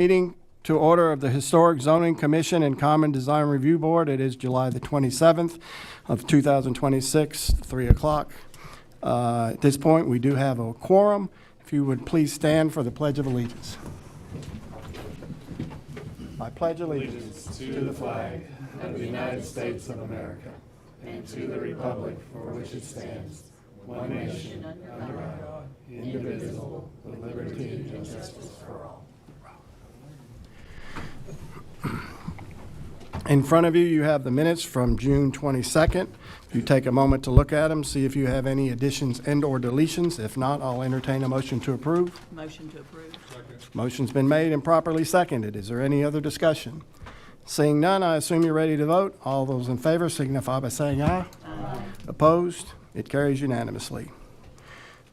Meeting to order of the Historic Zoning Commission and Common Design Review Board. It is July the 27th of 2026, 3 o'clock. At this point, we do have a quorum. If you would please stand for the Pledge of Allegiance. I pledge allegiance to the flag of the United States of America and to the republic for which it stands, one nation, under God, indivisible, with liberty and justice for all. In front of you, you have the minutes from June 22nd. If you take a moment to look at them, see if you have any additions and or deletions. If not, I'll entertain a motion to approve. Motion to approve. Second. Motion's been made and properly seconded. Is there any other discussion? Seeing none, I assume you're ready to vote. All those in favor signify by saying aye. Aye. Opposed? It carries unanimously.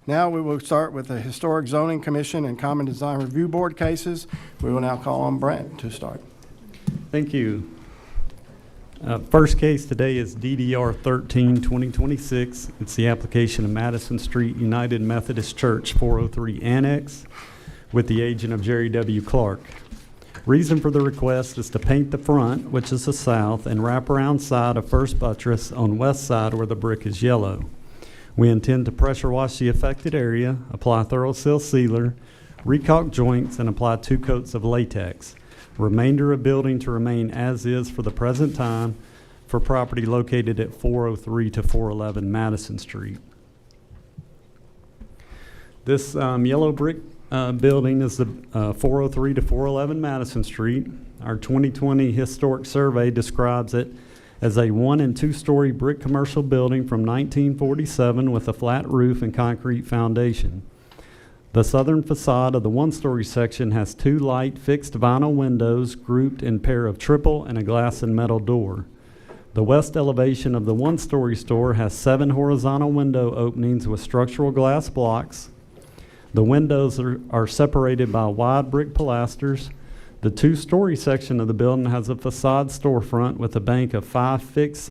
Now we will start with the Historic Zoning Commission and Common Design Review Board cases. We will now call on Brent to start. Thank you. First case today is DDR 13-2026. It's the application of Madison Street United Methodist Church 403 Annex with the agent of Jerry W. Clark. Reason for the request is to paint the front, which is the south, and wrap around side of first buttress on west side where the brick is yellow. We intend to pressure wash the affected area, apply thorough seal sealer, recaulk joints, and apply 2 coats of latex. Remainder of building to remain as is for the present time for property located at 403 to 411 Madison Street. This yellow brick building is the 403 to 411 Madison Street. Our 2020 historic survey describes it as a 1- and 2-story brick commercial building from 1947 with a flat roof and concrete foundation. The southern facade of the 1-story section has 2 light fixed vinyl windows grouped in pair of triple and a glass and metal door. The west elevation of the 1-story store has 7 horizontal window openings with structural glass blocks. The windows are separated by wide brick pilasters. The 2-story section of the building has a facade storefront with a bank of 5 fixed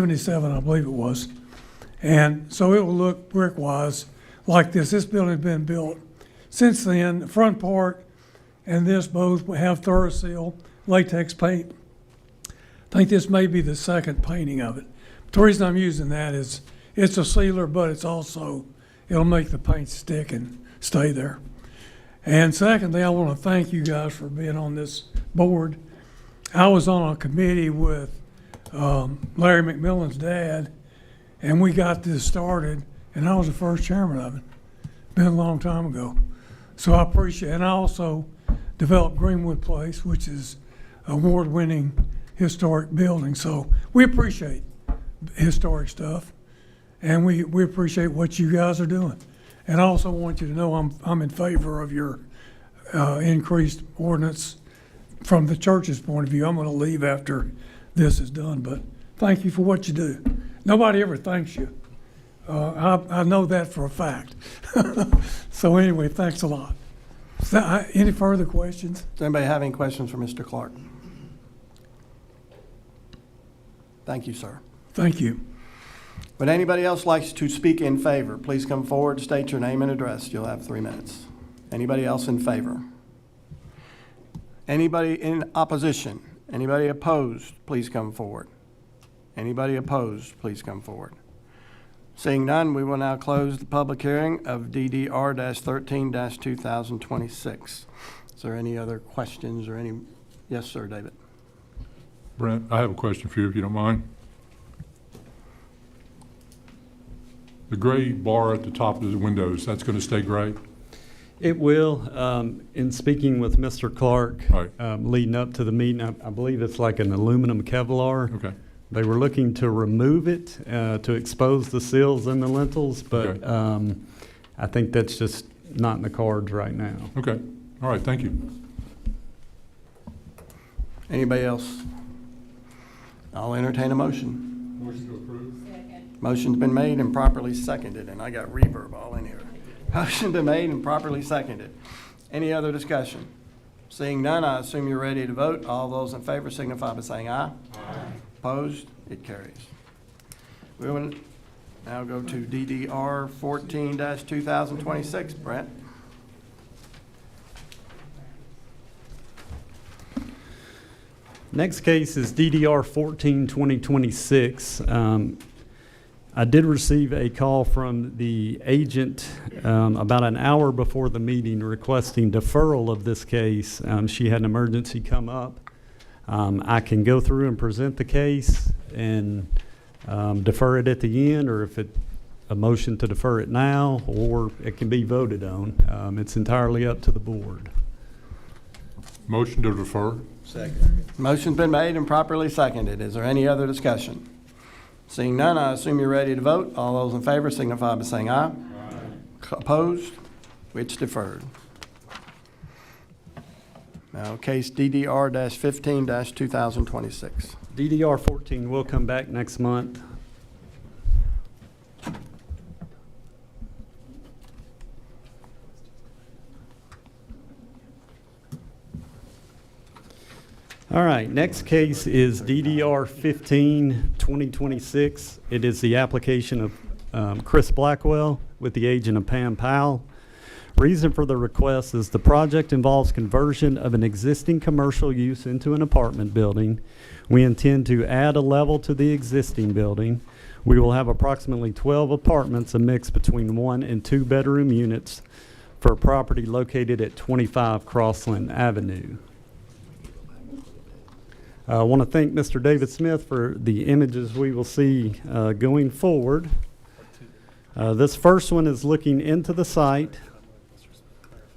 77, I believe it was. And so it will look brick-wise like this. This building's been built since then. The front part and this both have Thoroseal latex paint. I think this may be the second painting of it. The reason I'm using that is it's a sealer, but it's also, it'll make the paint stick and stay there. And secondly, I want to thank you guys for being on this board. I was on a committee with Larry McMillan's dad, and we got this started, and I was the first chairman of it. Been a long time ago. So I appreciate it. And I also developed Greenwood Place, which is award-winning historic building. So we appreciate historic stuff, and we appreciate what you guys are doing. And I also want you to know I'm in favor of your increased ordinance from the church's point of view. I'm going to leave after this is done, but thank you for what you do. Nobody ever thanks you. I know that for a fact. So anyway, thanks a lot. Any further questions? Does anybody have any questions for Mr. Clark? Thank you, sir. Thank you. Would anybody else like to speak in favor? Please come forward, state your name and address. You'll have 3 minutes. Anybody else in favor? Anybody in opposition? Anybody opposed? Please come forward. Anybody opposed? Please come forward. Seeing none, we will now close the public hearing of DDR-13-2026. Is there any other questions or any? Yes, sir, David. Brent, I have a question for you, if you don't mind. The gray bar at the top of the windows, that's going to stay gray? It will. In speaking with Mr. Clark, Right. leading up to the meeting, I believe it's like an aluminum Kevlar. Okay. They were looking to remove it to expose the sills and the lintels, but Okay. I think that's just not in the cards right now. Okay. All right. Thank you. Anybody else? I'll entertain a motion. Motion to approve. Motion's been made and properly seconded, and I got reverb all in here. Motion been made and properly seconded. Any other discussion? Seeing none, I assume you're ready to vote. All those in favor signify by saying aye. Aye. Opposed? It carries. We will now go to DDR 14-2026. Brent? Next case is DDR 14-2026. I did receive a call from the agent about an hour before the meeting requesting deferral of this case. She had an emergency come up. I can go through and present the case and defer it at the end, or if a motion to defer it now, or it can be voted on. It's entirely up to the board. Motion to defer. Second. Motion's been made and properly seconded. Is there any other discussion? Seeing none, I assume you're ready to vote. All those in favor signify by saying aye. Aye. Opposed? It's deferred. Now, case DDR-15-2026. DDR 14 will come back next month. All right, next case is DDR 15-2026. It is the application of Chris Blackwell with the agent of Pam Powell. Reason for the request is the project involves conversion of an existing commercial use into an apartment building. We intend to add a level to the existing building. We will have approximately 12 apartments, a mix between 1 and 2 bedroom units for a property located at 25 Crossland Avenue. I want to thank Mr. David Smith for the images we will see going forward. This first one is looking into the site.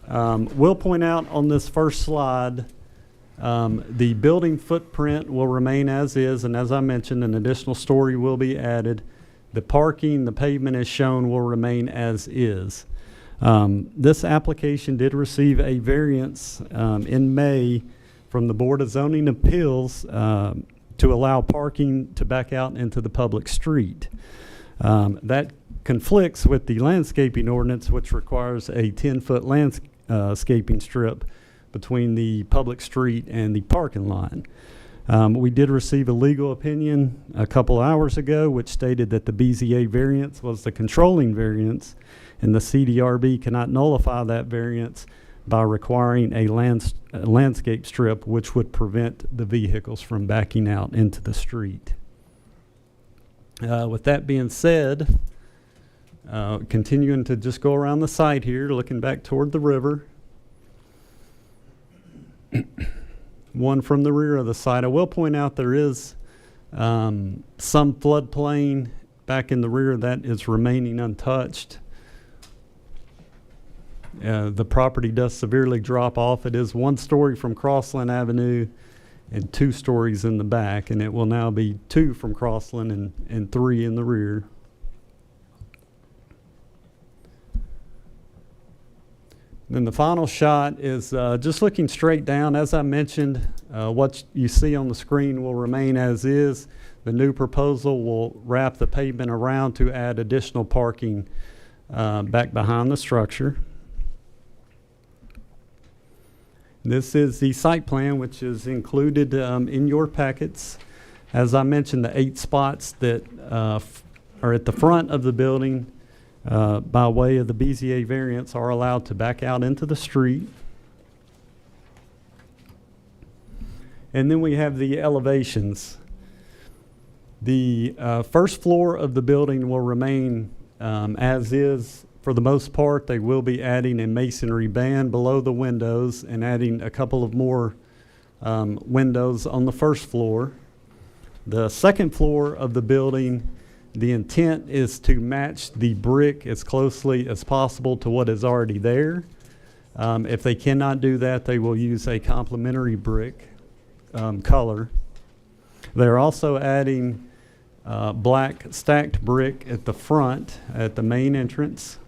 We'll point out on this first slide, the building footprint will remain as is, and as I mentioned, an additional story will be added. The parking, the pavement as shown will remain as is. This application did receive a variance in May from the Board of Zoning Appeals to allow parking to back out into the public street. That conflicts with the landscaping ordinance, which requires a 10-foot landscaping strip between the public street and the parking lot. We did receive a legal opinion a couple hours ago which stated that the BZA variance was the controlling variance, and the CDRB cannot nullify that variance by requiring a landscape strip which would prevent the vehicles from backing out into the street. With that being said, continuing to just go around the site here, looking back toward the river. One from the rear of the site. I will point out there is some floodplain back in the rear that is remaining untouched. The property does severely drop off. It is 1 story from Crossland Avenue and 2 stories in the back, and it will now be 2 from Crossland and 3 in the rear. Then the final shot is just looking straight down. As I mentioned, what you see on the screen will remain as is. The new proposal will wrap the pavement around to add additional parking back behind the structure. This is the site plan, which is included in your packets. As I mentioned, the 8 spots that are at the front of the building by way of the BZA variance are allowed to back out into the street. And then we have the elevations. The first floor of the building will remain as is. For the most part, they will be adding a masonry band below the windows and adding a couple of more windows on the first floor. The second floor of the building, the intent is to match the brick as closely as possible to what is already there. If they cannot do that, they will use a complementary brick color. They're also adding black stacked brick at the front at the main entrance.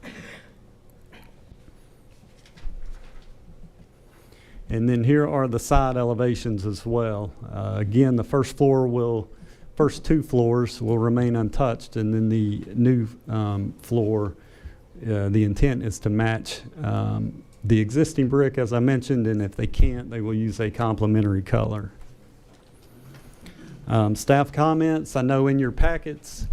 And then here are the side elevations as well. Again, the first 2 floors will remain untouched, and then the new floor, the intent is to match the existing brick, as I mentioned, and if they can't, they will use a complementary color. Staff comments. I know in your packets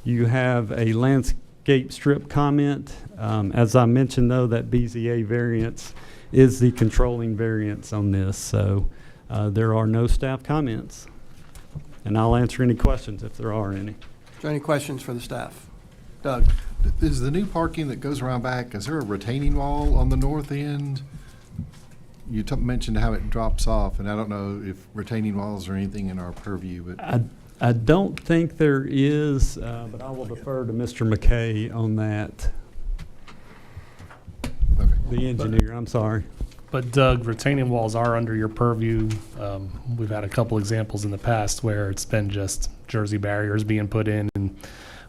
you have a landscape strip comment. As I mentioned, though, that BZA variance is the controlling variance on this, so there are no staff comments. And I'll answer any questions if there are any. Is there any questions for the staff? Doug? Is the new parking that goes around back, is there a retaining wall on the north end? You mentioned how it drops off, and I don't know if retaining walls are anything in our purview, but. I don't think there is, but I will defer to Mr. McKay on that. Okay. The engineer, I'm sorry. But Doug, retaining walls are under your purview. We've had a couple examples in the past where it's been just Jersey barriers being put in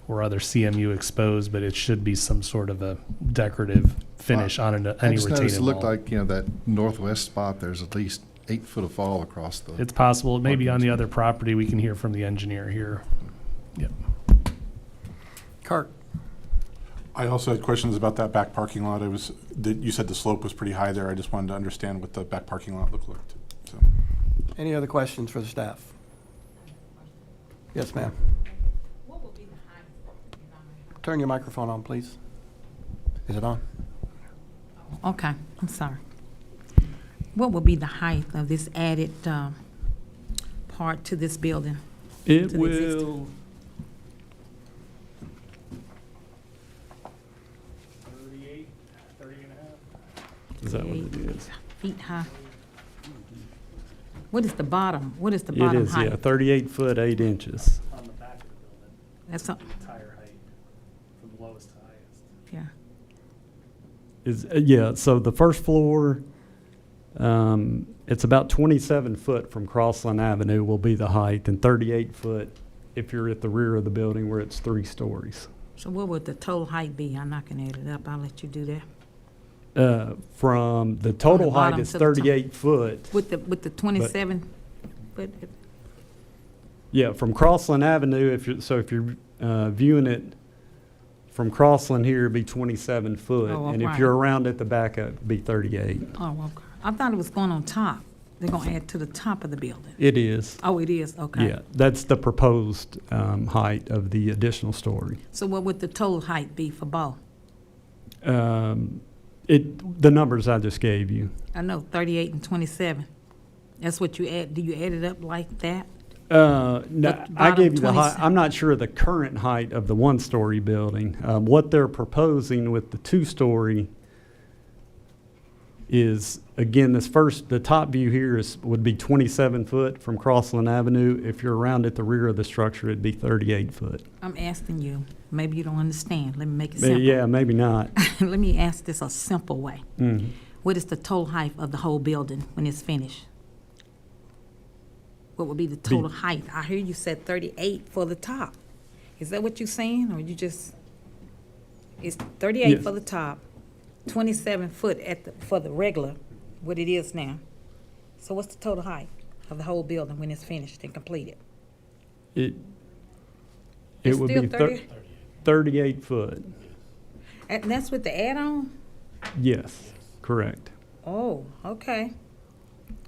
or other CMU exposed, but it should be some sort of a decorative finish on any I just noticed retaining it looked wall. like, that northwest spot, there's at least 8 foot of fall across the. It's possible. It may be on the other property. We can hear from the engineer here. Yep. Kirk? I also had questions about that back parking lot. You said the slope was pretty high there. I just wanted to understand what the back parking lot looked like. So. Any other questions for the staff? Yes, ma'am. What would be the height? Turn your microphone on, please. Is it on? Okay, I'm sorry. What would be the height of this added part to this building? It To the existing. will. 30 and a half. Is that what it 38 is? Feet high. What is the bottom? What is the It bottom is, height? 38 foot 8 inches. On the back of the building, That's a, entire height, from lowest to highest. yeah. Yeah, so the first floor, it's about 27 foot from Crossland Avenue will be the height, and 38 foot if you're at the rear of the building where it's 3 stories. So what would the total height be? I'm not gonna add it up. I'll let you do that. From the total height bottom is to the top. 38 foot. With the 27 foot, Yeah, from Crossland Avenue, if you're viewing it from Crossland here, it'd be 27 foot. Oh, And if right. you're around at the back, it'd be 38. oh, okay. I thought it was going on top. They're gonna add to the top of the building? It is. Oh, it is, okay. Yeah, that's the proposed height of the additional story. So what would the total height be for both? The numbers I just gave you. I know, 38 and 27. That's what you add, do you add it up like that? No, The I bottom gave you the height. 27. I'm not sure of the current height of the one-story building. What they're proposing with the two-story is, again, the top view here would be 27 foot from Crossland Avenue. If you're around at the rear of the structure, it'd be 38 foot. I'm asking you, maybe you don't understand, let me make it But simple. yeah, maybe not. Let me ask this a simple way. Mhm. What is the total height of the whole building when it's finished? What would be the total height? I hear you said 38 for the top. Is that what you're saying, or you just, it's 38 Yes. for the top, 27 foot for the regular, what it is now? So what's the total height of the whole building when it's finished and completed? It It's would still be 30? 38 foot. And that's with the add-on? Yes, correct. Oh, okay.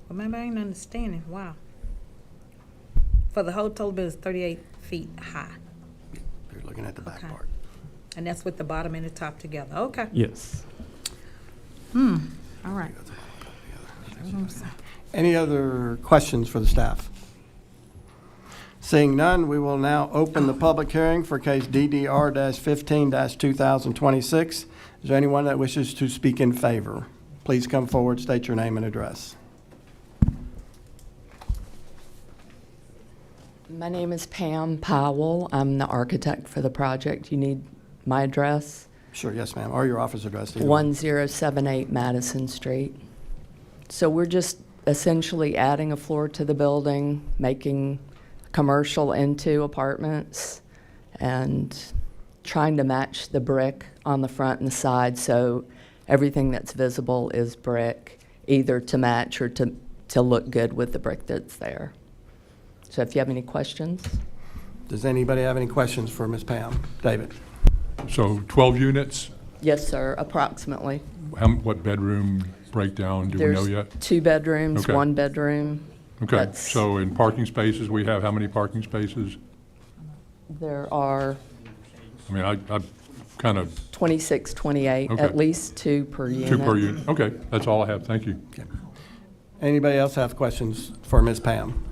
Well, maybe I ain't understanding, wow. For the whole total bill is 38 feet high, You're looking at the back Okay. part. and that's with the bottom and the top together, okay. Yes. All right. That's what I'm saying. Any other questions for the staff? Seeing none, we will now open the public hearing for case DDR-15-2026. Is there anyone that wishes to speak in favor? Please come forward, state your name and address. My name is Pam Powell. I'm the architect for the project. You need my address? Sure, yes, ma'am, or your office address. either. 1078 Madison Street. So we're just essentially adding a floor to the building, making commercial into apartments, and trying to match the brick on the front and the side, so everything that's visible is brick, either to match or to look good with the brick that's there. So if you have any questions? Does anybody have any questions for Ms. Pam? David? So 12 units, Yes, sir, approximately. what bedroom breakdown, do we know yet? There's 2 bedrooms, Okay. 1 bedroom. Okay, That's- so in parking spaces, we have how many parking spaces? There are I mean, I kind of, 26, 28, Okay. at least 2 per unit. 2 per unit. Okay, that's all I have, thank you. Anybody else have questions for Ms. Pam?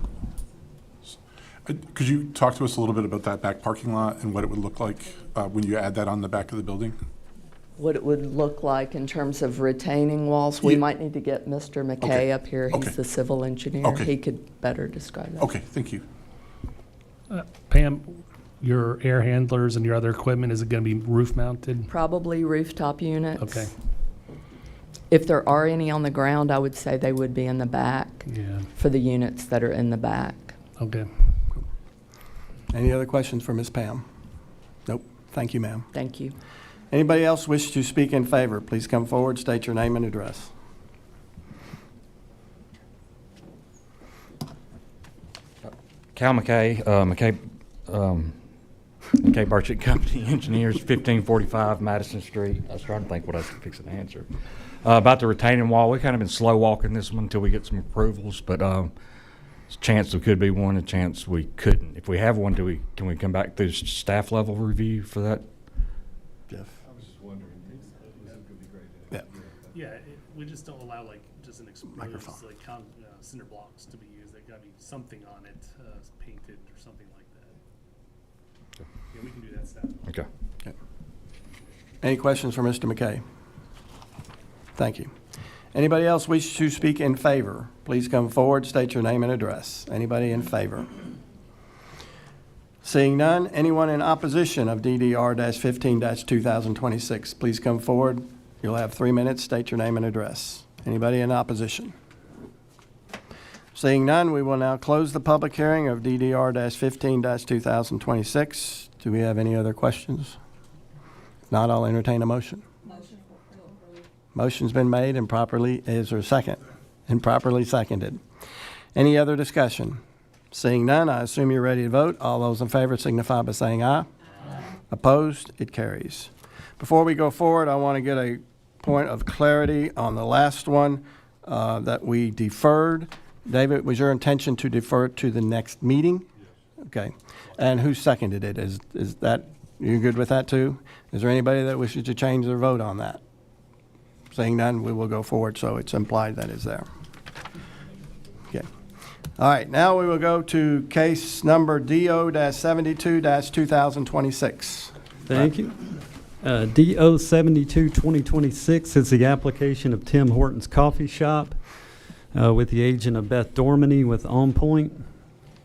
Could you talk to us a little bit about that back parking lot and what it would look like when you add that on the back of the building? What it would look like in terms of retaining walls, we Yeah. might need to get Mr. McKay Okay. up here. Okay. He's the civil engineer. Okay. He could better describe that. Okay, thank you. Pam, your air handlers and your other equipment, is it going to be roof mounted? Probably rooftop units. Okay, If there are any on the ground, I would say they would be in the back yeah, for the units that are in the back. okay. Any other questions for Ms. Pam? Nope. Thank you, ma'am. Thank you. Anybody else wish to speak in favor? Please come forward, state your name and address. Cal McKay, McKay Burchett Company Engineers, 1545 Madison Street. I was trying to think what I was fixing to answer. About the retaining wall, we've kind of been slow walking this one until we get some approvals, but there's a chance there could be one, a chance we couldn't. If we have one, can we come back through staff level review for that? Jeff? Yeah, we just don't allow like just an Microphone. exposed, like cinder blocks to be used. There gotta be something on it, painted or something like that. Yeah, we can do that stuff. Okay. Any questions for Mr. McKay? Thank you. Anybody else wish to speak in favor? Please come forward, state your name and address. Anybody in favor? Seeing none, anyone in opposition of DDR-15-2026, please come forward. You'll have 3 minutes, state your name and address. Anybody in opposition? Seeing none, we will now close the public hearing of DDR-15-2026. Do we have any other questions? If not, I'll entertain a motion. Motion's been made and properly, is there a second? And properly seconded. Any other discussion? Seeing none, I assume you're ready to vote. All those in favor signify by saying aye. Opposed? It carries. Before we go forward, I want to get a point of clarity on the last one that we deferred. David, was your intention to defer it to the next meeting? Okay. And who seconded it? Is that, you good with that too? Is there anybody that wishes to change their vote on that? Seeing none, we will go forward, so it's implied that it's there. Okay. All right, now we will go to case number DO-72-2026. Thank you. DO 72-2026 is the application of Tim Hortons Coffee Shop with the agent of Beth Dormany with On Point.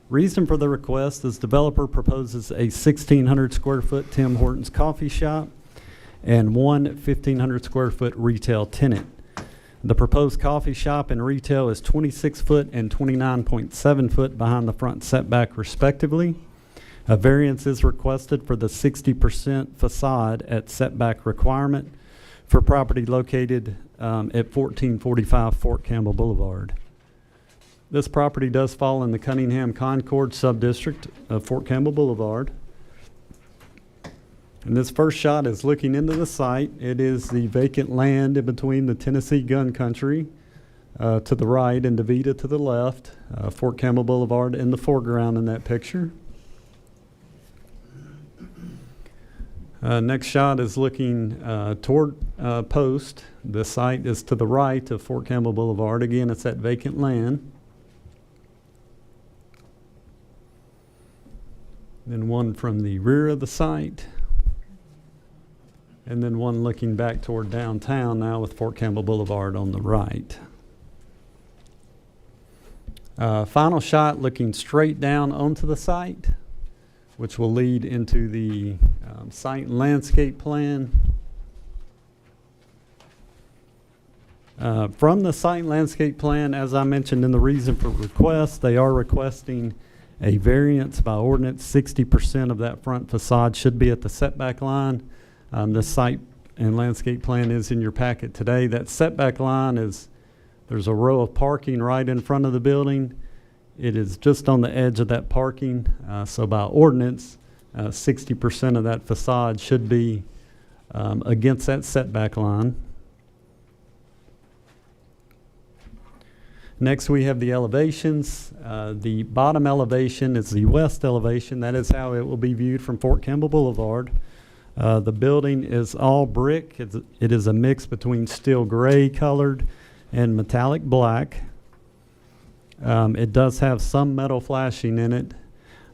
Reason for the request is developer proposes a 1,600 square foot Tim Hortons Coffee Shop and one 1,500 square foot retail tenant. The proposed coffee shop and retail is 26 foot and 29.7 foot behind the front setback respectively. A variance is requested for the 60% facade at setback requirement for property located at 1445 Fort Campbell Boulevard. This property does fall in the Cunningham Concord subdistrict of Fort Campbell Boulevard. And this first shot is looking into the site. It is the vacant land in between the Tennessee Gun Country to the right and DeVita to the left. Fort Campbell Boulevard in the foreground in that picture. Next shot is looking toward Post. The site is to the right of Fort Campbell Boulevard. Again, it's that vacant land. Then one from the rear of the site. And then one looking back toward downtown now with Fort Campbell Boulevard on the right. Final shot looking straight down onto the site, which will lead into the site and landscape plan. From the site and landscape plan, as I mentioned in the reason for request, they are requesting a variance by ordinance. 60% of that front facade should be at the setback line. The site and landscape plan is in your packet today. That setback line is, there's a row of parking right in front of the building. It is just on the edge of that parking. So by ordinance, 60% of that facade should be against that setback line. Next, we have the elevations. The bottom elevation is the west elevation. That is how it will be viewed from Fort Campbell Boulevard. The building is all brick. It is a mix between steel gray colored and metallic black. It does have some metal flashing in it.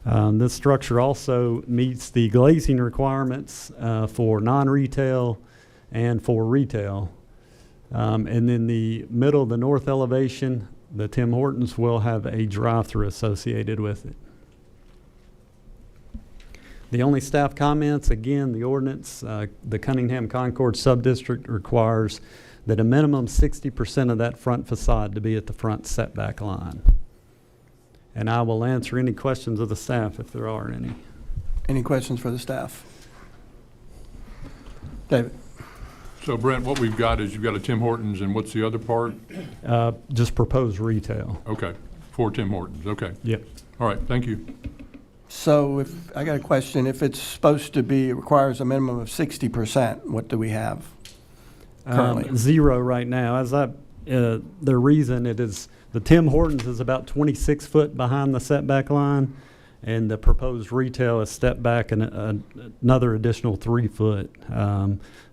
This structure also meets the glazing requirements for non-retail and for retail. And then the middle, the north elevation, the Tim Hortons will have a drive-through associated with it. The only staff comments, again, the ordinance, the Cunningham Concord subdistrict requires that a minimum 60% of that front facade to be at the front setback line. And I will answer any questions of the staff if there are any. Any questions for the staff? David? So Brent, what we've got is you've got a Tim Hortons, and what's the other part? Just proposed retail. Okay, for Tim Hortons, okay. Yep. All right, thank you. So if, I got a question, if it's supposed to be, it requires a minimum of 60%, what do we have currently? 0 right now. As the reason it is, the Tim Hortons is about 26 foot behind the setback line, and the proposed retail is stepped back another additional 3 foot.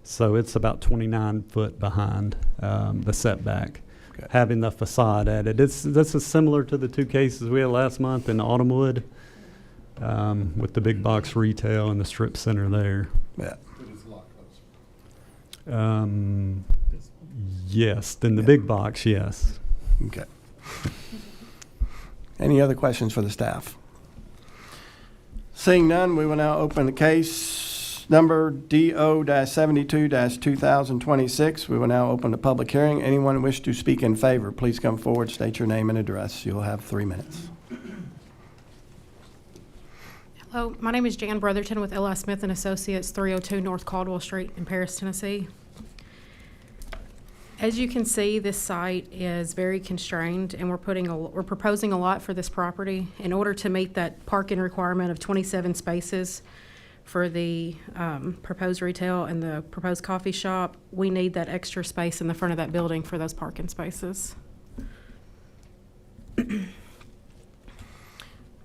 So it's about 29 foot behind the setback, Okay. having the facade added. This is similar to the two cases we had last month in Autumnwood with the big box retail and the strip center there. Yeah. Yes, then the big box, yes. Okay. Any other questions for the staff? Seeing none, we will now open the case number DO-72-2026. We will now open the public hearing. Anyone who wishes to speak in favor, please come forward, state your name and address. You'll have 3 minutes. Hello, my name is Jan Brotherton with L.I. Smith & Associates, 302 North Caldwell Street in Paris, Tennessee. As you can see, this site is very constrained, and we're proposing a lot for this property. In order to meet that parking requirement of 27 spaces for the proposed retail and the proposed coffee shop, we need that extra space in the front of that building for those parking spaces.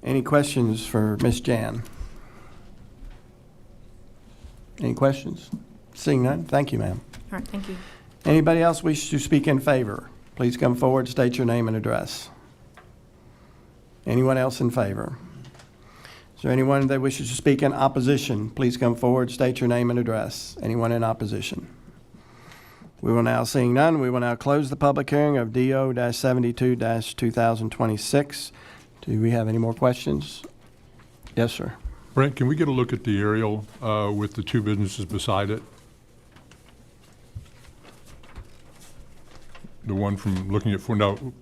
Any questions for Ms. Jan? Any questions? Seeing none, thank you, ma'am. All right, thank you. Anybody else wish to speak in favor? Please come forward, state your name and address. Anyone else in favor? Is there anyone that wishes to speak in opposition? Please come forward, state your name and address. Anyone in opposition? We will now, seeing none, we will now close the public hearing of DO-72-2026. Do we have any more questions? Yes, sir. Brent, can we get a look at the aerial with the two businesses beside it? The one from looking at, no,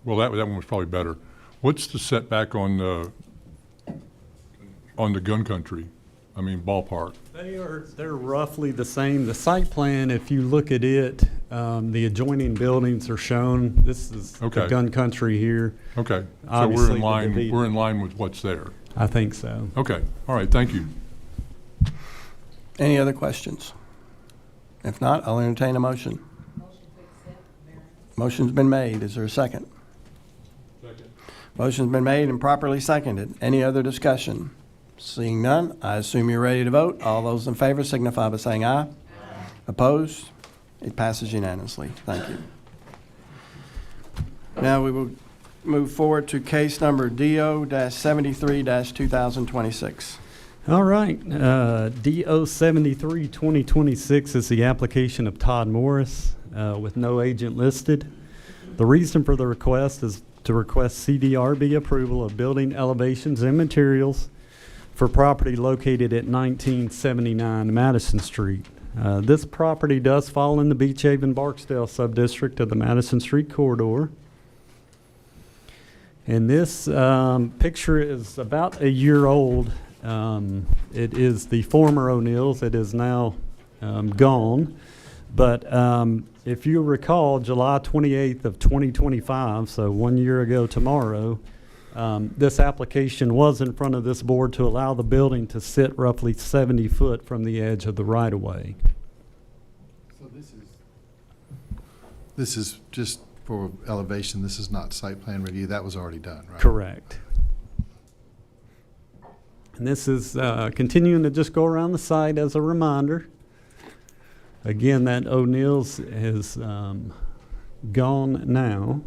well, that one was probably better. What's the setback on the gun country? I mean, ballpark. They're roughly the same. The site plan, if you look at it, the adjoining buildings are shown. This is the Okay. gun country here. Okay, so Obviously, we're in line, the- we're in line with what's there. I think so. Okay, all right, thank you. Any other questions? If not, I'll entertain a motion. Motion's been made. Is there a second? Second. Motion's been made and properly seconded. Any other discussion? Seeing none, I assume you're ready to vote. All those in favor signify by saying aye. Opposed? It passes unanimously. Thank you. Now we will move forward to case number DO-73-2026. All right, DO 73-2026 is the application of Todd Morris with no agent listed. The reason for the request is to request CDRB approval of building elevations and materials for property located at 1979 Madison Street. This property does fall in the Beach Haven Barksdale subdistrict of the Madison Street corridor. And this picture is about a year old. It is the former O'Neill's. It is now gone. But if you recall, July 28th of 2025, so 1 year ago tomorrow, this application was in front of this board to allow the building to sit roughly 70 foot from the edge of the right-of-way. So this is just for elevation, this is not site plan review, that was already done, right? Correct. And this is continuing to just go around the site as a reminder. Again, that O'Neill's is gone now.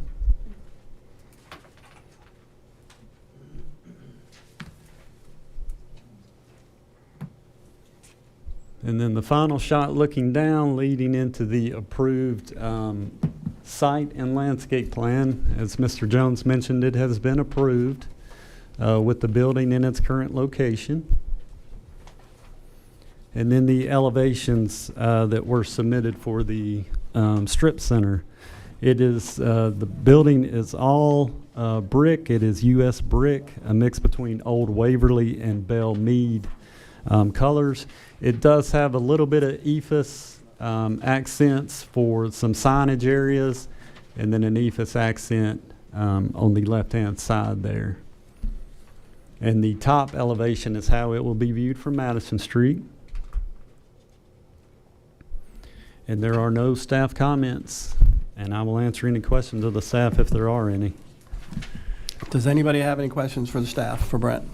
And then the final shot looking down, leading into the approved site and landscape plan. As Mr. Jones mentioned, it has been approved with the building in its current location. And then the elevations that were submitted for the strip center. It is, the building is all brick. It is U.S. brick, a mix between Old Waverly and Belle Meade colors. It does have a little bit of ephes accents for some signage areas, and then an ephes accent on the left-hand side there. And the top elevation is how it will be viewed from Madison Street. And there are no staff comments, and I will answer any questions of the staff if there are any. Does anybody have any questions for the staff, for Brent?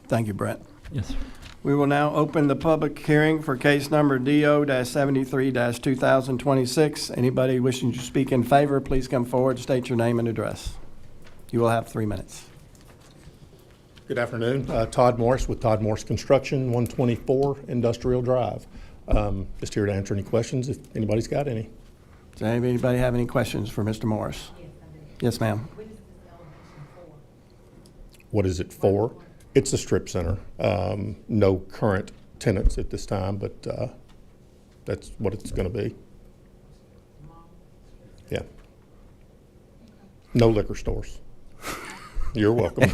Thank you, Brent. Yes, sir. We will now open the public hearing for case number DO-73-2026. Anybody wishing to speak in favor, please come forward, state your name and address. You will have 3 minutes. Good afternoon. Todd Morris with Todd Morris Construction, 124 Industrial Drive. Just here to answer any questions if anybody's got any. Does anybody have any questions for Mr. Morris? Yes, ma'am. What is it for? It's a strip center. No current tenants at this time, but that's what it's going to be. Yeah. No liquor stores. You're welcome.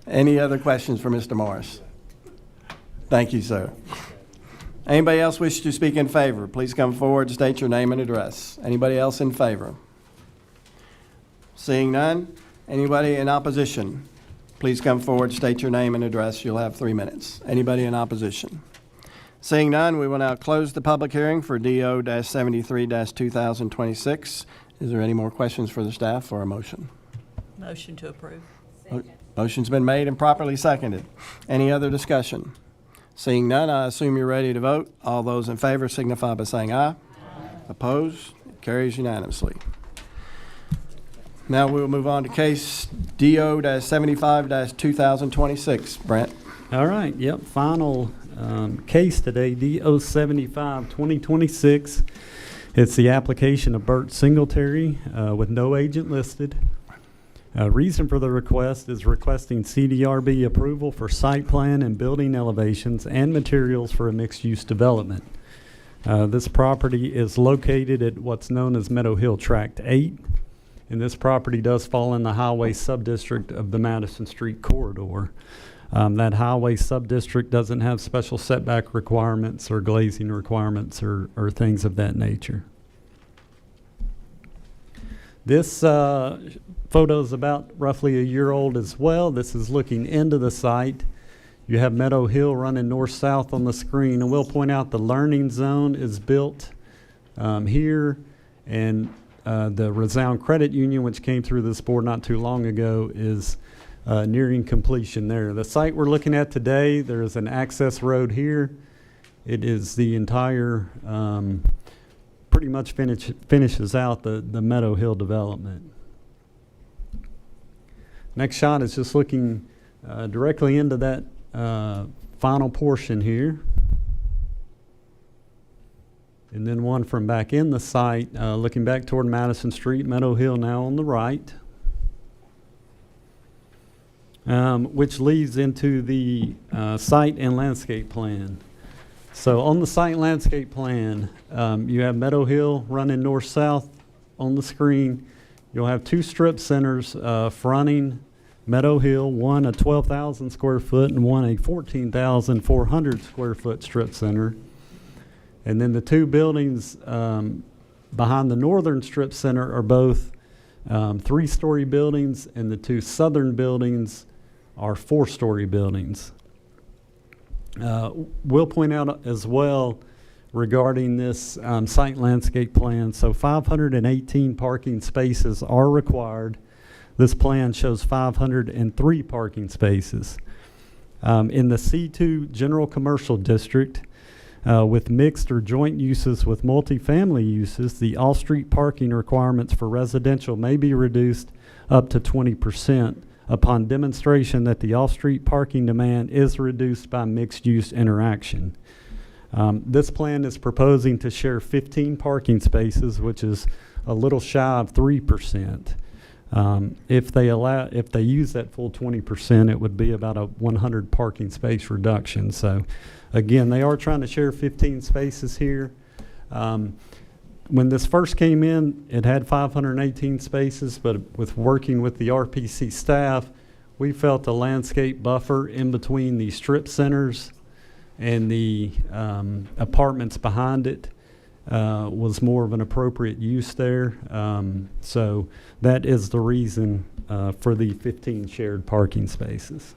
Any other questions for Mr. Morris? Thank you, sir. Anybody else wish to speak in favor? Please come forward, state your name and address. Anybody else in favor? Seeing none, anybody in opposition? Please come forward, state your name and address. You'll have 3 minutes. Anybody in opposition? Seeing none, we will now close the public hearing for DO-73-2026. Is there any more questions for the staff or a motion? Motion to approve. Motion's been made and properly seconded. Any other discussion? Seeing none, I assume you're ready to vote. All those in favor signify by saying aye. Opposed? Carries unanimously. Now we'll move on to case DO-75-2026. Brent? All right, yep, final case today, DO 75 2026. It's the application of Bert Singletary with no agent listed. Reason for the request is requesting CDRB approval for site plan and building elevations and materials for a mixed-use development. This property is located at what's known as Meadow Hill Tract 8, and this property does fall in the highway subdistrict of the Madison Street corridor. That highway subdistrict doesn't have special setback requirements or glazing requirements or things of that nature. This photo is about roughly a year old as well. This is looking into the site. You have Meadow Hill running north-south on the screen, and we'll point out the learning zone is built here, and the Resound Credit Union, which came through this board not too long ago, is nearing completion there. The site we're looking at today, there is an access road here. It is the entire, pretty much finishes out the Meadow Hill development. Next shot is just looking directly into that final portion here. And then one from back in the site, looking back toward Madison Street, Meadow Hill now on the right. Which leads into the site and landscape plan. So on the site landscape plan, you have Meadow Hill running north-south on the screen. You'll have two strip centers fronting Meadow Hill, one a 12,000 square foot and one a 14,400 square foot strip center. And then the two buildings behind the northern strip center are both 3-story buildings, and the two southern buildings are 4-story buildings. We'll point out as well regarding this site landscape plan. So 518 parking spaces are required. This plan shows 503 parking spaces. In the C2 General Commercial District, with mixed or joint uses with multifamily uses, the off-street parking requirements for residential may be reduced up to 20% upon demonstration that the off-street parking demand is reduced by mixed-use interaction. This plan is proposing to share 15 parking spaces, which is a little shy of 3%. If they use that full 20%, it would be about a 100 parking space reduction. So again, they are trying to share 15 spaces here. When this first came in, it had 518 spaces, but with working with the RPC staff, we felt the landscape buffer in between the strip centers and the apartments behind it was more of an appropriate use there. So that is the reason for the 15 shared parking spaces.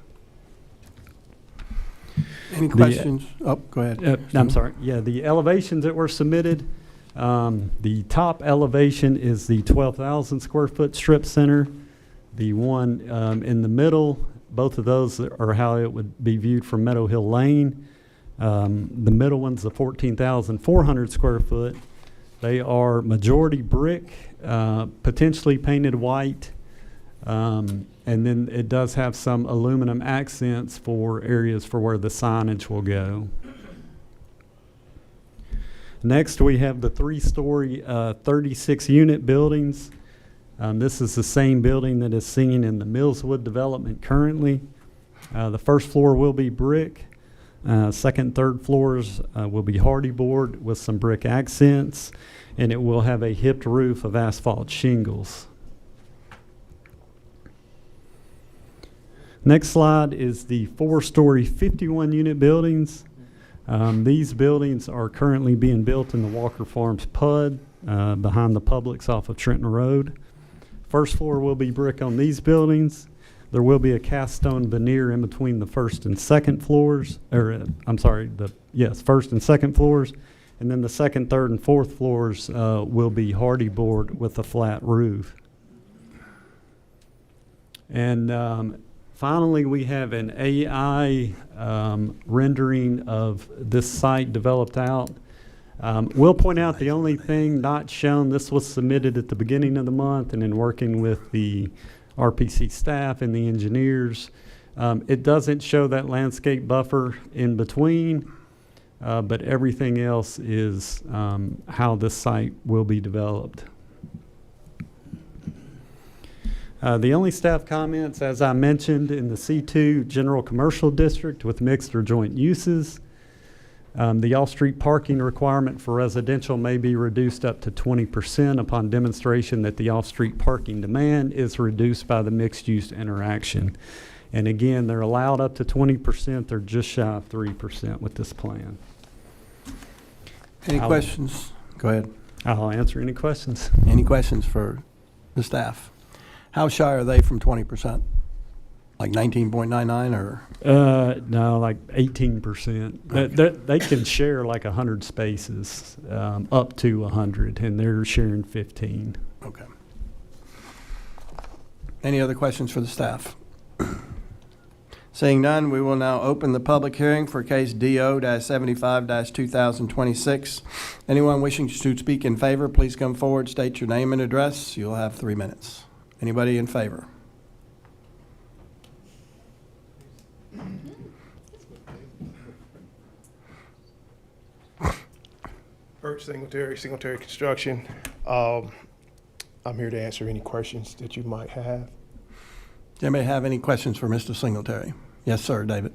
Any questions? Oh, go ahead. I'm sorry. Yeah, the elevations that were submitted, the top elevation is the 12,000 square foot strip center. The one in the middle, both of those are how it would be viewed from Meadow Hill Lane. The middle one's the 14,400 square foot. They are majority brick, potentially painted white, and then it does have some aluminum accents for areas for where the signage will go. Next, we have the 3-story, 36-unit buildings. This is the same building that is seen in the Millswood development currently. The first floor will be brick. Second, third floors will be hardy board with some brick accents, and it will have a hipped roof of asphalt shingles. Next slide is the 4-story 51-unit buildings. These buildings are currently being built in the Walker Farms PUD behind the Publix off of Trenton Road. First floor will be brick on these buildings. There will be a cast stone veneer in between the first and second floors, first and second floors, And then the second, third, and fourth floors will be hardy board with a flat roof. And finally, we have an AI rendering of this site developed out. We'll point out the only thing not shown, this was submitted at the beginning of the month, and in working with the RPC staff and the engineers, it doesn't show that landscape buffer in between, but everything else is how this site will be developed. The only staff comments, as I mentioned, in the C2 General Commercial District with mixed or joint uses. The off-street parking requirement for residential may be reduced up to 20% upon demonstration that the off-street parking demand is reduced by the mixed-use interaction. And again, they're allowed up to 20%. They're just shy of 3% with this plan. Any questions? Go ahead. I'll answer any questions. Any questions for the staff? How shy are they from 20%? Like 19.99 or? No, like 18%. They can share like 100 spaces, up to 100, and they're sharing 15. Okay. Any other questions for the staff? Seeing none, we will now open the public hearing for case DO-75-2026. Anyone wishing to speak in favor, please come forward, state your name and address. You'll have 3 minutes. Anybody in favor? Bert Singletary Construction. I'm here to answer any questions that you might have. Does anybody have any questions for Mr. Singletary? Yes, sir, David.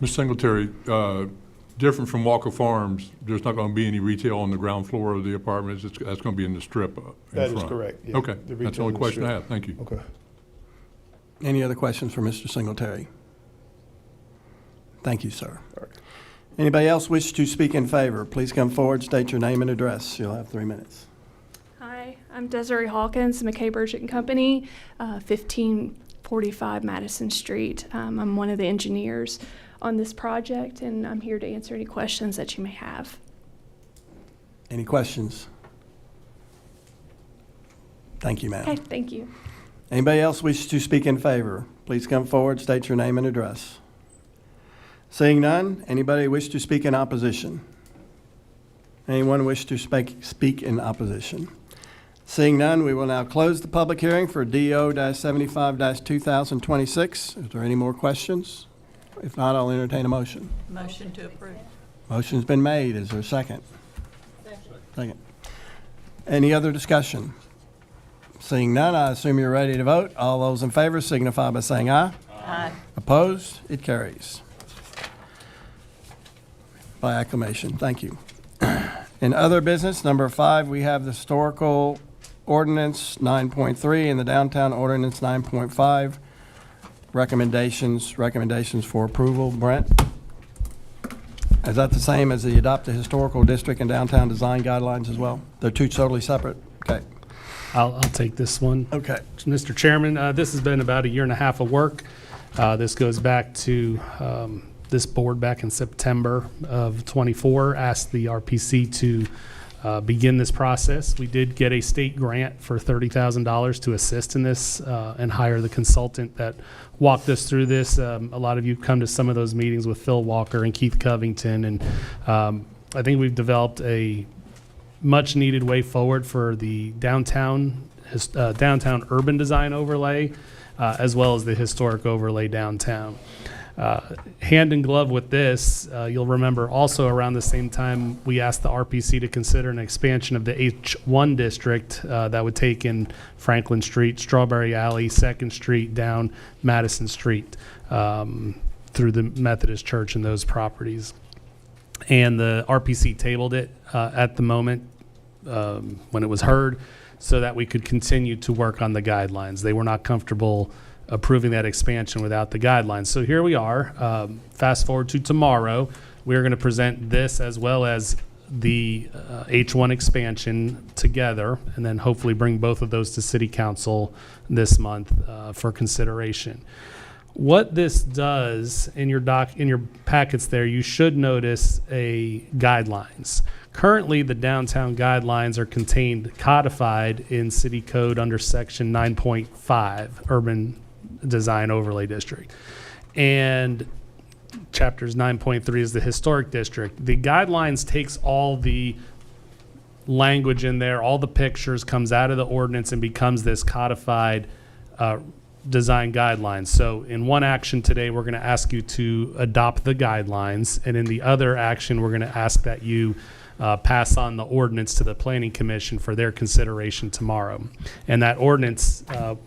Ms. Singletary, different from Walker Farms, there's not going to be any retail on the ground floor of the apartments. That's going to be in the strip in That front. is correct. Yeah. Okay, The that's the retail only in the question I strip. have. Thank you. Okay. Any other questions for Mr. Singletary? Thank you, sir. All right. Anybody else wish to speak in favor? Please come forward, state your name and address. You'll have 3 minutes. Hi, I'm Desiree Hawkins, McKay Burgett and Company, 1545 Madison Street. I'm one of the engineers on this project, and I'm here to answer any questions that you may have. Any questions? Thank you, ma'am. Okay, thank you. Anybody else wish to speak in favor? Please come forward, state your name and address. Seeing none, anybody wish to speak in opposition? Anyone wish to speak in opposition? Seeing none, we will now close the public hearing for DO-75-2026. Is there any more questions? If not, I'll entertain a motion. Motion to approve. Motion's been made. Is there a second? Second. Any other discussion? Seeing none, I assume you're ready to vote. All those in favor signify by saying aye. Aye. Opposed? It carries. By acclamation. Thank you. In other business, number 5, we have the historical ordinance 9.3 and the downtown ordinance 9.5. Recommendations for approval. Brent? Is that the same as the adopt the historical district and downtown design guidelines as well? They're two totally separate? Okay. I'll take this one. Okay. Mr. Chairman, this has been about a year and a half of work. This goes back to this board back in September of '24, asked the RPC to begin this process. We did get a state grant for $30,000 to assist in this and hire the consultant that walked us through this. A lot of you come to some of those meetings with Phil Walker and Keith Covington, and I think we've developed a much needed way forward for the downtown urban design overlay, as well as the historic overlay downtown. Hand in glove with this, you'll remember also around the same time we asked the RPC to consider an expansion of the H1 district that would take in Franklin Street, Strawberry Alley, 2nd Street, down Madison Street through the Methodist Church and those properties. And the RPC tabled it at the moment when it was heard so that we could continue to work on the guidelines. They were not comfortable approving that expansion without the guidelines. So here we are. Fast forward to tomorrow. We're going to present this as well as the H1 expansion together, and then hopefully bring both of those to City Council this month for consideration. What this does in your packets there, you should notice a guidelines. Currently, the downtown guidelines are codified in city code under section 9.5, Urban Design Overlay District. And chapters 9.3 is the historic district. The guidelines takes all the language in there, all the pictures, comes out of the ordinance and becomes this codified design guidelines. So in one action today, we're going to ask you to adopt the guidelines, and in the other action, we're going to ask that you pass on the ordinance to the Planning Commission for their consideration tomorrow. And that ordinance,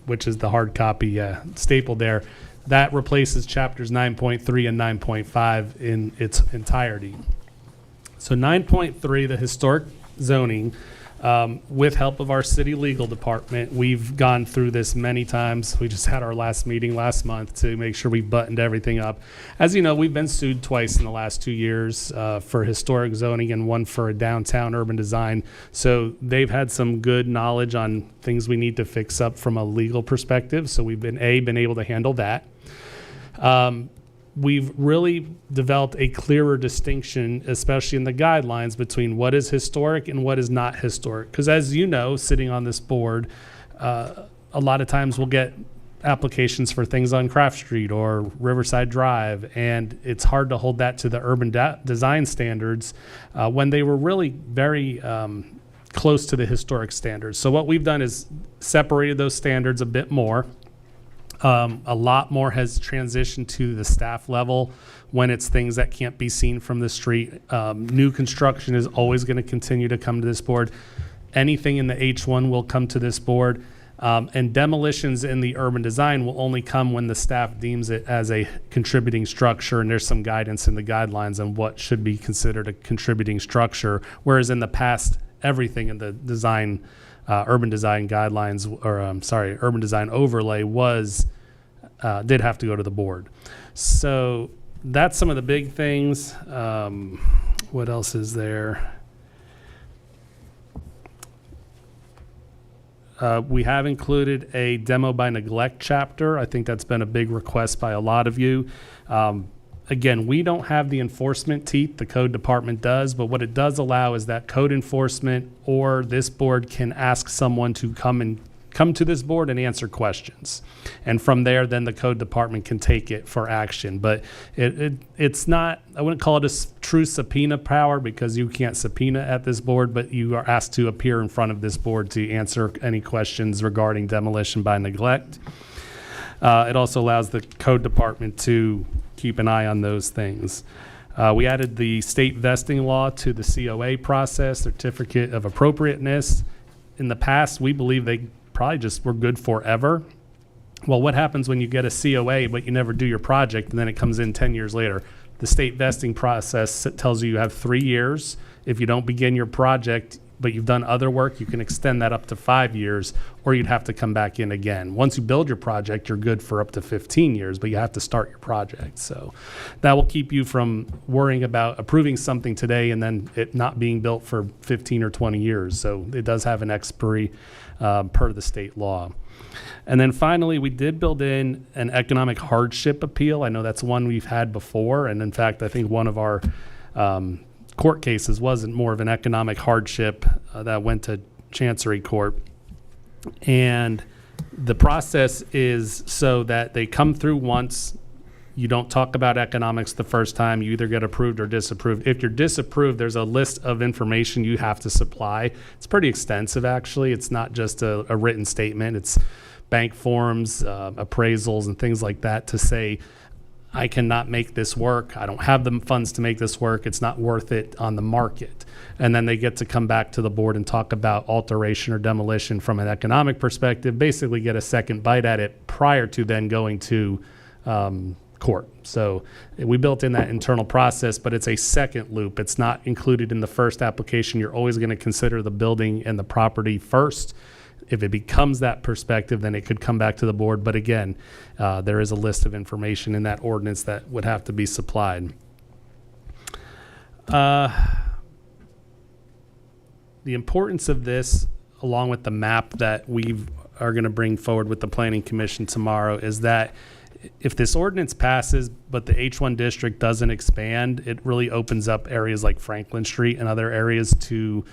which is the hard copy stapled there, that replaces chapters 9.3 and 9.5 in its entirety. So 9.3, the historic zoning, with help of our city legal department, we've gone through this many times. We just had our last meeting last month to make sure we buttoned everything up. As you know, we've been sued twice in the last 2 years for historic zoning and one for a downtown urban design. So they've had some good knowledge on things we need to fix up from a legal perspective. So we've been able to handle that. We've really developed a clearer distinction, especially in the guidelines, between what is historic and what is not historic. Because as you know, sitting on this board, a lot of times we'll get applications for things on Craft Street or Riverside Drive, and it's hard to hold that to the urban design standards when they were really very close to the historic standards. So what we've done is separated those standards a bit more. A lot more has transitioned to the staff level when it's things that can't be seen from the street. New construction is always going to continue to come to this board. Anything in the H1 will come to this board. And demolitions in the urban design will only come when the staff deems it as a contributing structure, and there's some guidance in the guidelines on what should be considered a contributing structure, whereas in the past, everything in the design urban design guidelines, or urban design overlay did have to go to the board. So that's some of the big things. What else is there? We have included a demo by neglect chapter. I think that's been a big request by a lot of you. Again, we don't have the enforcement teeth, the code department does, but what it does allow is that code enforcement or this board can ask someone to come to this board and answer questions. And from there, then the code department can take it for action. But it's not, I wouldn't call it a true subpoena power because you can't subpoena at this board, but you are asked to appear in front of this board to answer any questions regarding demolition by neglect. It also allows the code department to keep an eye on those things. We added the state vesting law to the COA process, certificate of appropriateness. In the past, we believe they probably just were good forever. Well, what happens when you get a COA but you never do your project and then it comes in 10 years later? The state vesting process tells you have 3 years. If you don't begin your project but you've done other work, you can extend that up to 5 years, or you'd have to come back in again. Once you build your project, you're good for up to 15 years, but you have to start your project. So that will keep you from worrying about approving something today and then it not being built for 15 or 20 years. So it does have an expiry per the state law. And then finally, we did build in an economic hardship appeal. I know that's one we've had before, and in fact, I think one of our court cases wasn't more of an economic hardship that went to Chancery Court. And the process is so that they come through once. You don't talk about economics the first time. You either get approved or disapproved. If you're disapproved, there's a list of information you have to supply. It's pretty extensive, actually. It's not just a written statement. It's bank forms, appraisals, and things like that to say, I cannot make this work. I don't have the funds to make this work. It's not worth it on the market. And then they get to come back to the board and talk about alteration or demolition from an economic perspective, basically get a second bite at it prior to then going to court. So we built in that internal process, but it's a second loop. It's not included in the first application. You're always going to consider the building and the property first. If it becomes that perspective, then it could come back to the board. But again, there is a list of information in that ordinance that would have to be supplied. The importance of this, along with the map that we are going to bring forward with the Planning Commission tomorrow, is that if this ordinance passes, but the H1 district doesn't expand, it really opens up areas like Franklin Street and other areas to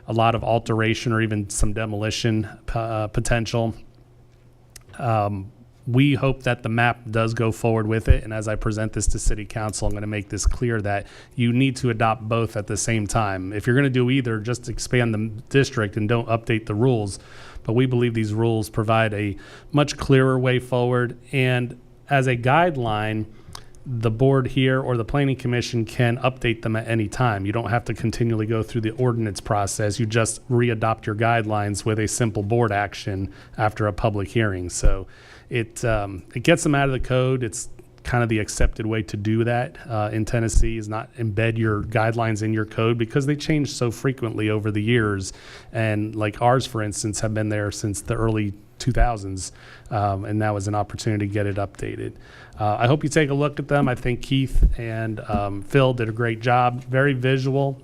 a lot of alteration or even some demolition potential. We hope that the map does go forward with it, and as I present this to City Council, I'm going to make this clear that you need to adopt both at the same time. If you're going to do either, just expand the district and don't update the rules. But we believe these rules provide a much clearer way forward, and as a guideline, the board here or the planning commission can update them at any time. You don't have to continually go through the ordinance process. You just re-adopt your guidelines with a simple board action after a public hearing. So it gets them out of the code. It's kind of the accepted way to do that in Tennessee, is not embed your guidelines in your code because they change so frequently over the years. And like ours, for instance, have been there since the early 2000s, and now is an opportunity to get it updated. I hope you take a look at them. I think Keith and Phil did a great job. Very visual,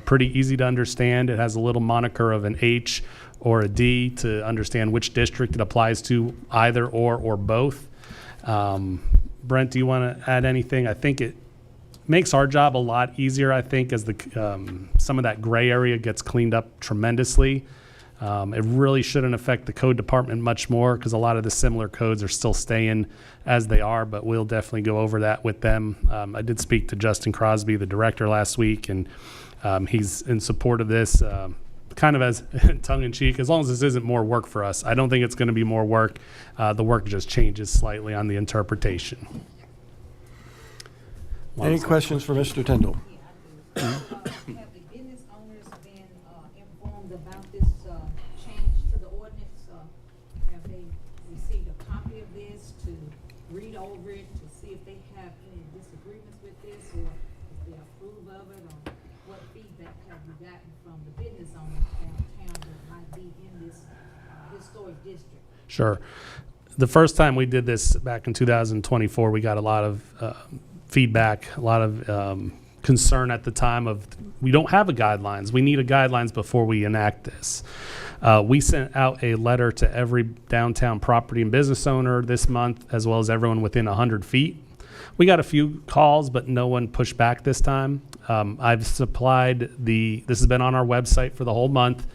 pretty easy to understand. It has a little moniker of an H or a D to understand which district it applies to, either or both. Brent, do you want to add anything? I think it makes our job a lot easier, I think, as some of that gray area gets cleaned up tremendously. It really shouldn't affect the code department much more because a lot of the similar codes are still staying as they are, but we'll definitely go over that with them. I did speak to Justin Crosby, the director, last week, and he's in support of this, kind of as tongue-in-cheek, as long as this isn't more work for us. I don't think it's going to be more work. The work just changes slightly on the interpretation. Any questions for Mr. Tyndall? Have the business owners been informed about this change to the ordinance? Have they received a copy of this to read over it, to see if they have any disagreements with this, or if they approve of it, or what feedback have you gotten from the business owners downtown that might be in this historic district? Sure. The first time we did this back in 2024, we got a lot of feedback, a lot of concern at the time of, we don't have a guidelines. We need a guidelines before we enact this. We sent out a letter to every downtown property and business owner this month, as well as everyone within 100 feet. We got a few calls, but no one pushed back this time. I've supplied this has been on our website for the whole month,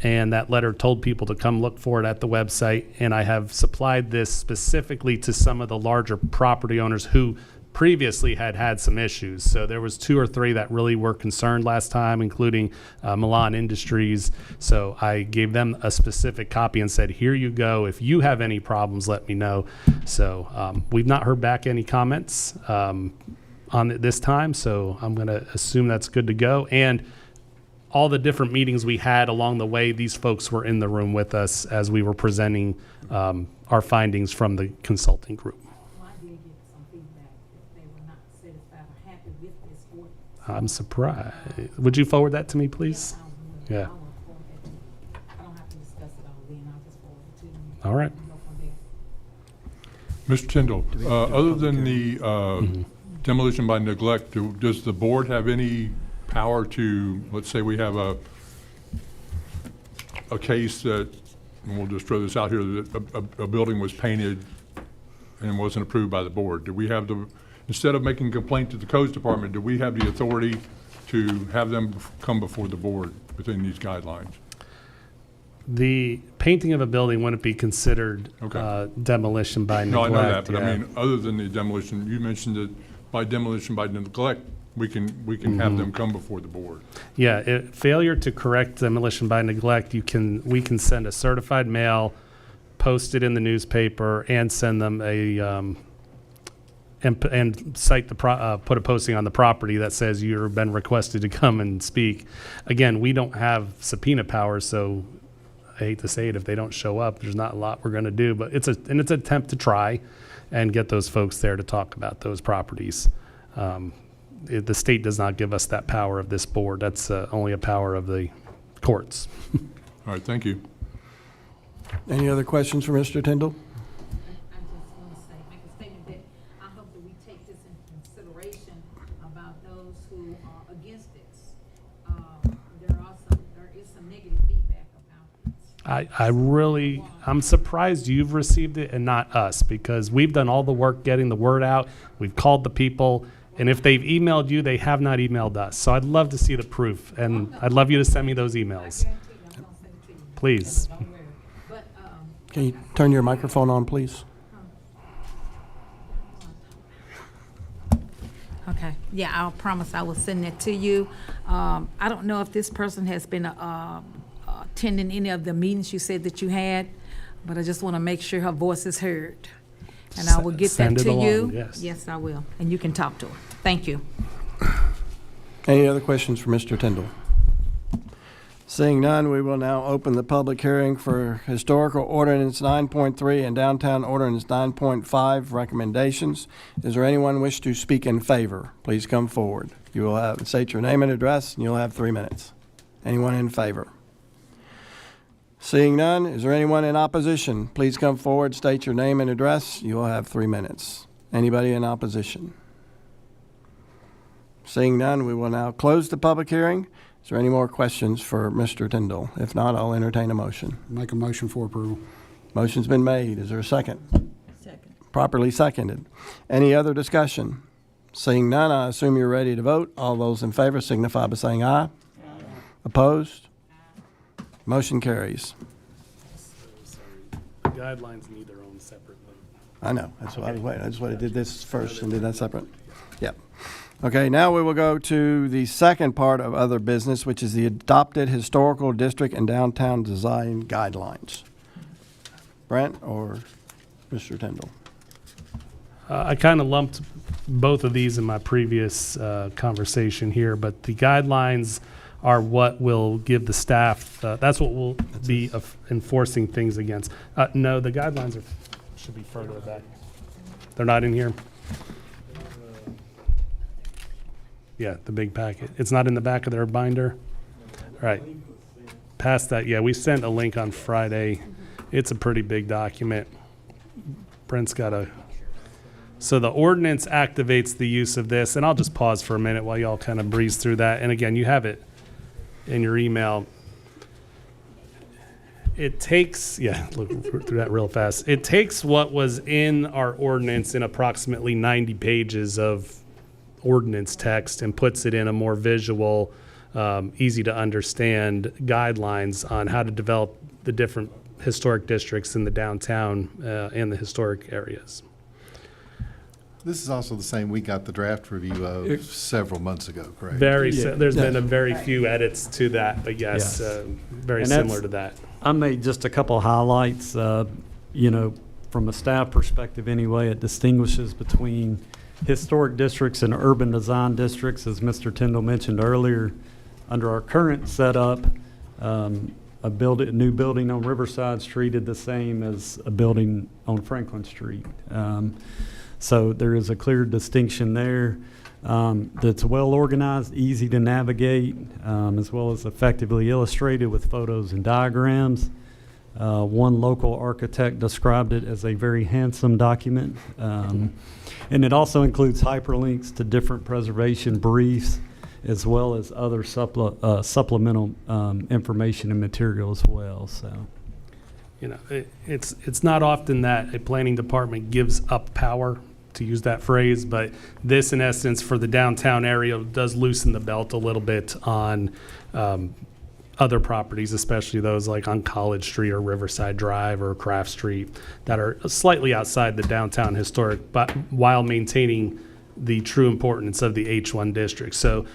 and that letter told people to come look for it at the website. And I have supplied this specifically to some of the larger property owners who previously had some issues. So there was 2 or 3 that really were concerned last time, including Milan Industries. So I gave them a specific copy and said, here you go. If you have any problems, let me know. So we've not heard back any comments on it this time. So I'm going to assume that's good to go. And all the different meetings we had along the way, these folks were in the room with us as we were presenting our findings from the consulting group. I'm surprised. Would you forward that to me, please? Yeah. I don't have to discuss it all then, I'll just forward it to you. All right. Mr. Tyndall, other than the demolition by neglect, does the board have any power to, let's say we have a case that, and we'll just throw this out here, that a building was painted and wasn't approved by the board. Do we have instead of making a complaint to the codes department, do we have the authority to have them come before the board within these guidelines? The painting of a building wouldn't be considered demolition by neglect. No, I know that, but I mean, other than the demolition, you mentioned that by demolition by neglect, we can have them come before the board. Yeah, failure to correct demolition by neglect, we can send a certified mail, post it in the newspaper, and send them a and cite put a posting on the property that says you've been requested to come and speak. Again, we don't have subpoena powers, so I hate to say it, if they don't show up, there's not a lot we're going to do. But it's an attempt to try and get those folks there to talk about those properties. The state does not give us that power of this board. That's only a power of the courts. All right, thank you. Any other questions for Mr. Tyndall? I just want to say, make a statement that I hope that we take this into consideration about those who are against this. There is some negative feedback about this. I'm surprised you've received it and not us, because we've done all the work getting the word out. We've called the people, and if they've emailed you, they have not emailed us. So I'd love to see the proof, and I'd love you to send me those emails. Please. Can you turn your microphone on, please? Okay, yeah, I'll promise I will send that to you. I don't know if this person has been attending any of the meetings you said that you had, but I just want to make sure her voice is heard. And I will get that Send it to you. along, yes. Yes, I will, and you can talk to her. Thank you. Any other questions for Mr. Tyndall? Seeing none, we will now open the public hearing for Historical Ordinance 9.3 and Downtown Ordinance 9.5 recommendations. Is there anyone wish to speak in favor? Please come forward. You will state your name and address, and you'll have 3 minutes. Anyone in favor? Seeing none, is there anyone in opposition? Please come forward, state your name and address. You will have 3 minutes. Anybody in opposition? Seeing none, we will now close the public hearing. Is there any more questions for Mr. Tyndall? If not, I'll entertain a motion. Make a motion for approval. Motion's been made. Is there a second? Second. Properly seconded. Any other discussion? Seeing none, I assume you're ready to vote. All those in favor signify by saying aye. Opposed? Motion carries. The guidelines need their own separate vote. I know. That's why I was waiting. I just wanted to do this first and do that separate. Yep. Okay, now we will go to the second part of other business, which is the adopted historical district and downtown design guidelines. Brent or Mr. Tyndall? I kind of lumped both of these in my previous conversation here, but the guidelines are what will give the staff, that's what will be enforcing things against. No, the guidelines should be further back. They're not in here? Yeah, the big packet. It's not in the back of their binder? All right. Past that, yeah, we sent a link on Friday. It's a pretty big document. Brent's got a... So the ordinance activates the use of this, and I'll just pause for a minute while y'all kind of breeze through that. And again, you have it in your email. It takes, yeah, look through that real fast. It takes what was in our ordinance in approximately 90 pages of ordinance text and puts it in a more visual, easy to understand guidelines on how to develop the different historic districts in the downtown and the historic areas. This is also the same we got the draft review of several months ago, correct? There's been a very few edits to that, but yes, very And similar to that. I made just a couple of highlights. From a staff perspective anyway, it distinguishes between historic districts and urban design districts, as Mr. Tyndall mentioned earlier. Under our current setup, a new building on Riverside Street is the same as a building on Franklin Street. So there is a clear distinction there. That's well organized, easy to navigate, as well as effectively illustrated with photos and diagrams. One local architect described it as a very handsome document. And it also includes hyperlinks to different preservation briefs, as well as other supplemental information and material as well. So, It's not often that a planning department gives up power, to use that phrase, but this, in essence, for the downtown area, does loosen the belt a little bit on other properties, especially those like on College Street or Riverside Drive or Craft Street that are slightly outside the downtown historic, but while maintaining the true importance of the H1 district. So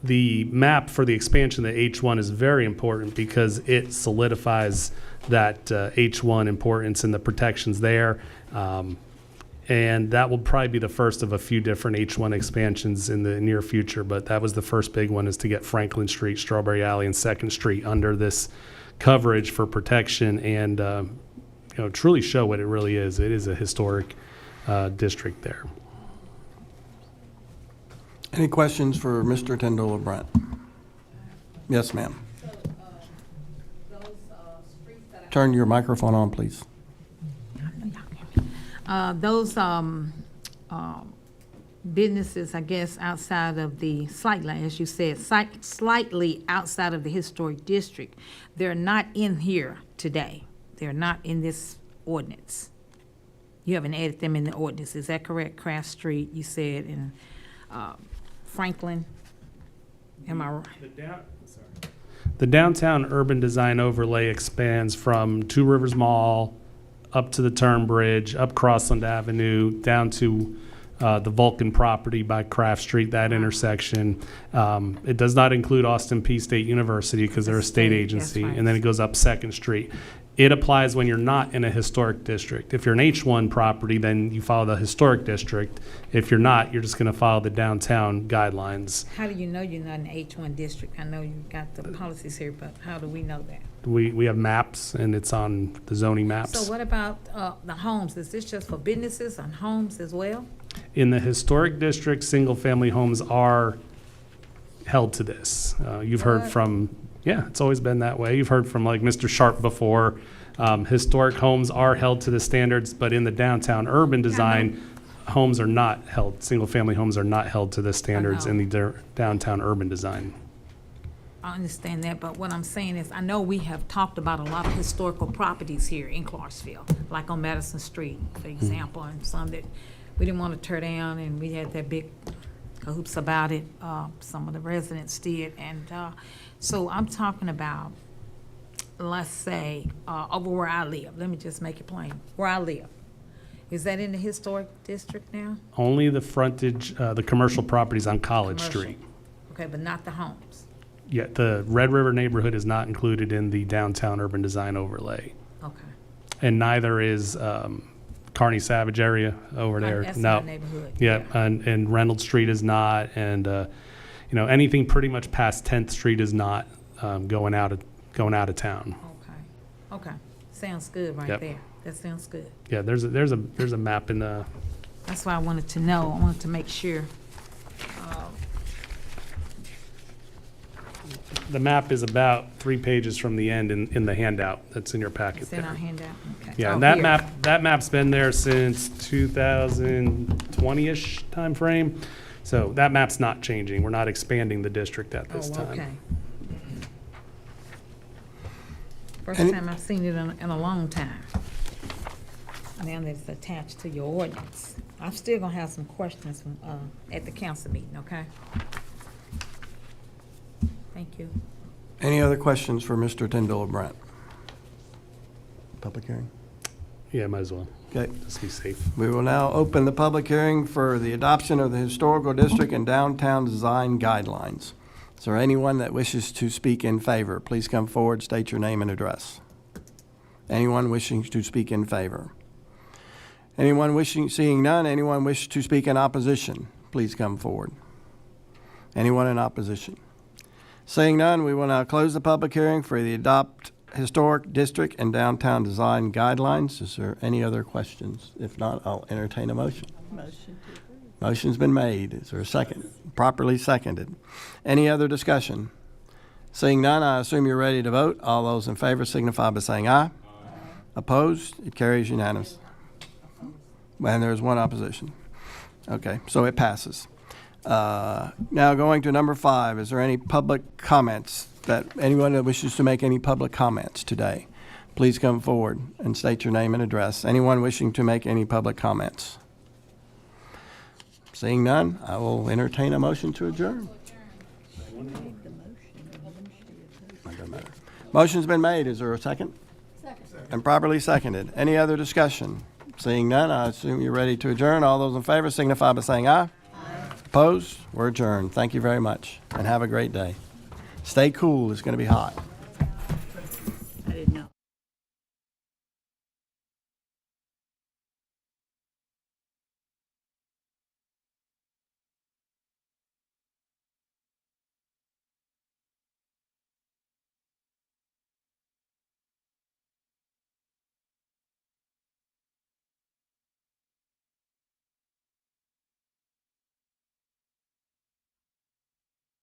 the map for the expansion of the H1 is very important because it solidifies that H1 importance and the protections there. And that will probably be the first of a few different H1 expansions in the near future. But that was the first big one, is to get Franklin Street, Strawberry Alley, and 2nd Street under this coverage for protection and truly show what it really is. It is a historic district there. Any questions for Mr. Tyndall or Brent? Yes, ma'am. Turn your microphone on, please. Those businesses, I guess, outside of the, slightly, as you said, slightly outside of the historic district. They're not in here today. They're not in this ordinance. You haven't added them in the ordinance, is that correct? Craft Street, you said, and Franklin, am I right? The downtown urban design overlay expands from Two Rivers Mall up to the Turn Bridge, up Crossland Avenue, down to the Vulcan property by Craft Street, that intersection. It does not include Austin Peay State University because they're a state agency, right. and then it goes up Second Street. It applies when you're not in a historic district. If you're an H1 property, then you follow the historic district. If you're not, you're just going to follow the downtown guidelines. How do you know you're not in the H1 district? I know you've got the policies here, but how do we know that? We have maps, and it's on the zoning maps. So what about the homes? Is this just for businesses and homes as well? In the historic district, single-family homes are held to this. You've heard What? from, yeah, it's always been that way. You've heard from like Mr. Sharp before. Historic homes are held to the standards, but in the downtown urban design, homes are not held, single-family homes are not held to the standards in the downtown urban design. I understand that, but what I'm saying is, I know we have talked about a lot of historical properties here in Clarksville, like on Madison Street, for example, and some that we didn't want to tear down, and we had that big cahoots about it. Some of the residents did, and so I'm talking about, let's say, over where I live. Let me just make it plain. Where I live, is that in the historic district now? Only the frontage, the commercial properties on College Commercial. Street. Okay, but not the homes. Yeah, the Red River neighborhood is not included in the downtown urban design overlay. Okay. And neither is Kearney Savage area over there. That's No. my neighborhood. Yeah, and Reynolds Street is not, and anything pretty much past 10th Street is not going out of town. Okay. Sounds good right Yep. there. That sounds good. Yeah, there's a map in the. That's why I wanted to know. I wanted to make sure. The map is about 3 pages from the end in the handout that's in your packet It's in our there. handout. Okay. Yeah, Oh, and that here. map's been there since 2020-ish timeframe. So that map's not changing. We're not expanding the district at this time. Okay. First Any- time I've seen it in a long time. Now that it's attached to your ordinance. I'm still gonna have some questions from, at the council meeting, okay? Thank you. Any other questions for Mr. Tyndall or Brent? Public hearing? Yeah, might as well. Okay. Just be safe. We will now open the public hearing for the adoption of the Historical District and Downtown Design Guidelines. Is there anyone that wishes to speak in favor? Please come forward, state your name and address. Anyone wishing to speak in favor? Seeing none, anyone wish to speak in opposition? Please come forward. Anyone in opposition? Seeing none, we will now close the public hearing for the Adopt Historic District and Downtown Design Guidelines. Is there any other questions? If not, I'll entertain a motion. Motion to approve. Motion's been made. Is there a second? Properly seconded. Any other discussion? Seeing none, I assume you're ready to vote. All those in favor signify by saying aye. Opposed? It carries unanimous. And there's one opposition. Okay, so it passes. Now going to number 5, is there any public comments anyone that wishes to make any public comments today? Please come forward and state your name and address. Anyone wishing to make any public comments? Seeing none, I will entertain a motion to adjourn. Doesn't matter. Motion's been made. Is there a second? Second. And properly seconded. Any other discussion? Seeing none, I assume you're ready to adjourn. All those in favor signify by saying aye. Opposed? We're adjourned. Thank you very much, and have a great day. Stay cool. It's going to be hot.